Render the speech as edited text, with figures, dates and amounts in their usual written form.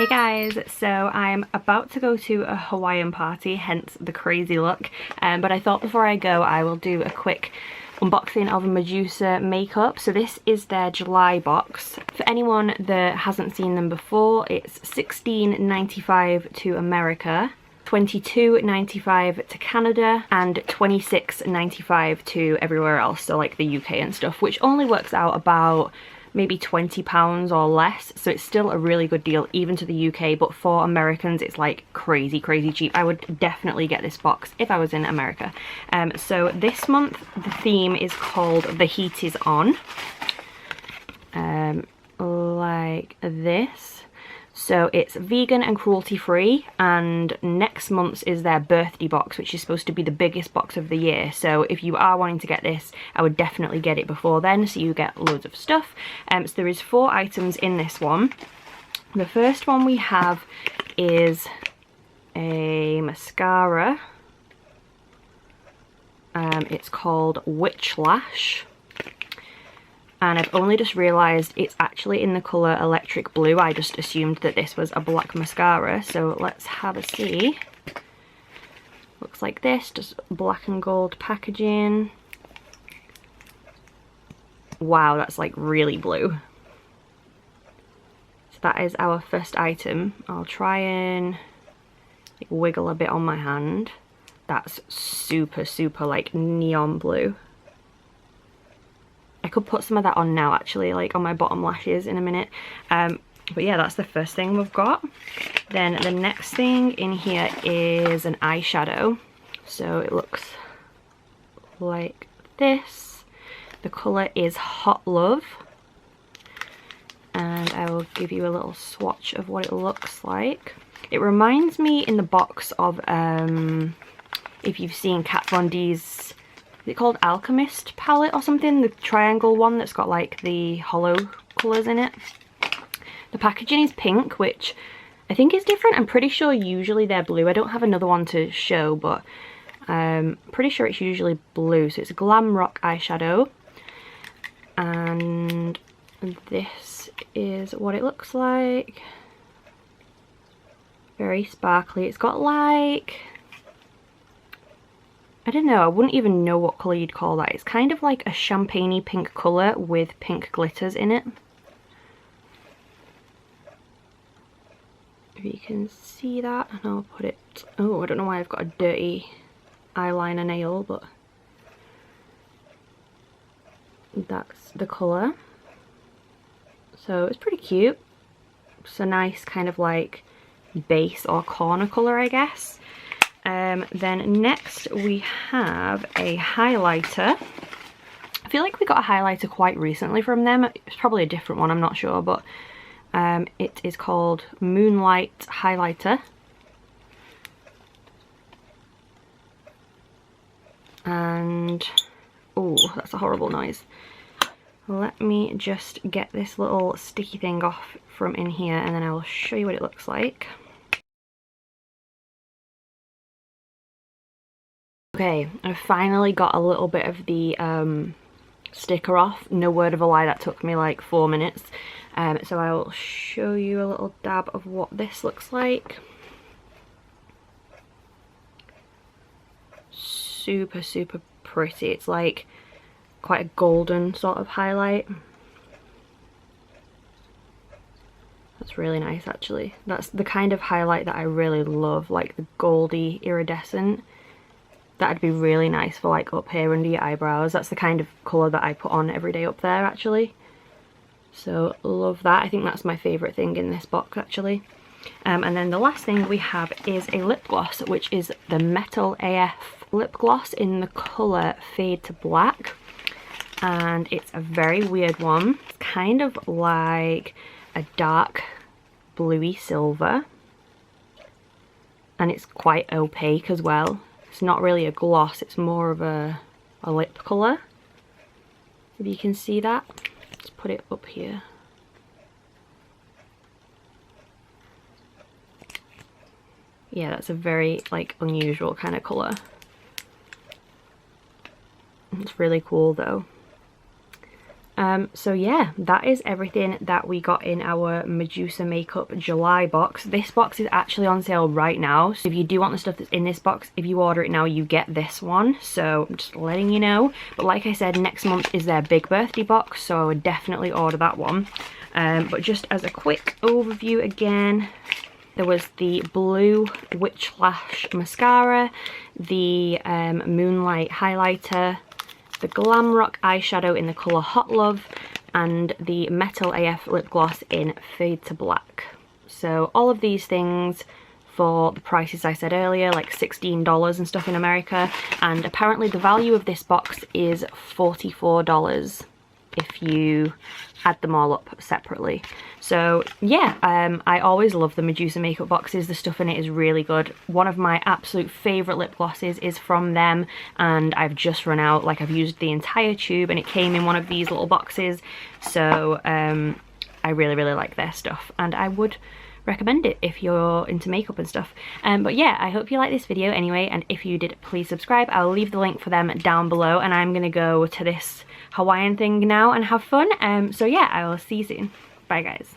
Hey guys, so I'm about to go to a Hawaiian party, hence the crazy look, but I thought before I go I will do a quick unboxing of a Medusa makeup. So this is their July box. For anyone that hasn't seen them before, it's $16.95 to America, $22.95 to Canada, and $26.95 to everywhere else, so like the UK and stuff, which only works out about maybe £20 or less, so it's still a really good deal even to the UK, but for Americans it's like crazy cheap. I would definitely get this box if I was in America. So this month the theme is called The Heat Is On, like this. So it's vegan and cruelty free, and next month's is their birthday box, which is supposed to be the biggest box of the year. So if you are wanting to get this, I would definitely get it before then, so you get loads of stuff. So there is 4 items in this one. The first one we have is a mascara. It's called Witch Lash. And I've only just realised it's actually in the colour Electric Blue. I just assumed that this was a black mascara, so let's have a see. Looks like this, just black and gold packaging. Wow, that's like really blue. So that is our first item. I'll try and like wiggle a bit on my hand. That's super like neon blue. I could put some of that on now actually, like on my bottom lashes in a minute. But yeah, that's the first thing we've got. Then the next thing in here is an eyeshadow. So it looks like this. The colour is Hot Love. And I will give you a little swatch of what it looks like. It reminds me in the box of, if you've seen Kat Von D's, is it called Alchemist palette or something? The triangle one that's got like the hollow colours in it. The packaging is pink, which I think is different. I'm pretty sure usually they're blue. I don't have another one to show, but I'm pretty sure it's usually blue. So it's a Glam Rock eyeshadow. And this is what it looks like. Very sparkly. It's got like, I don't know, I wouldn't even know what colour you'd call that. It's kind of like a champagne-y pink colour with pink glitters in it. If you can see that, and I'll put it, oh, I don't know why I've got a dirty eyeliner nail, but that's the colour. So it's pretty cute. It's a nice kind of like base or corner colour, I guess. Then next we have a highlighter. I feel like we got a highlighter quite recently from them. It's probably a different one, I'm not sure, but it is called Moonlight Highlighter. And, oh, that's a horrible noise. Let me just get this little sticky thing off from in here and then I will show you what it looks like. Okay, I finally got a little bit of the sticker off. No word of a lie, that took me like 4 minutes. So I will show you a little dab of what this looks like. Super pretty. It's like quite a golden sort of highlight. That's really nice actually. That's the kind of highlight that I really love, like the goldy iridescent. That'd be really nice for like up here under your eyebrows. That's the kind of colour that I put on every day up there actually. So love that. I think that's my favourite thing in this box actually. And then the last thing we have is a lip gloss, which is the Metal AF lip gloss in the colour Fade to Black. And it's a very weird one. It's kind of like a dark bluey silver. And it's quite opaque as well. It's not really a gloss, it's more of a lip colour. If you can see that, let's put it up here. Yeah, that's a very like unusual kind of colour. It's really cool though. So yeah, that is everything that we got in our Medusa Makeup July box. This box is actually on sale right now, so if you do want the stuff that's in this box, if you order it now, you get this one. So I'm just letting you know. But like I said, next month is their big birthday box, so I would definitely order that one. But just as a quick overview again, there was the blue Witch Lash mascara, the Moonlight Highlighter, the Glam Rock eyeshadow in the colour Hot Love, and the Metal AF lip gloss in Fade to Black. So all of these things for the prices I said earlier, like $16 and stuff in America, and apparently the value of this box is $44 if you add them all up separately. So yeah, I always love the Medusa makeup boxes. The stuff in it is really good. One of my absolute favourite lip glosses is from them, and I've just run out. Like, I've used the entire tube and it came in one of these little boxes. So I really, really like their stuff, and I would recommend it if you're into makeup and stuff. But yeah, I hope you liked this video anyway, and if you did, please subscribe. I'll leave the link for them down below, and I'm gonna go to this Hawaiian thing now and have fun. So yeah, I will see you soon. Bye guys.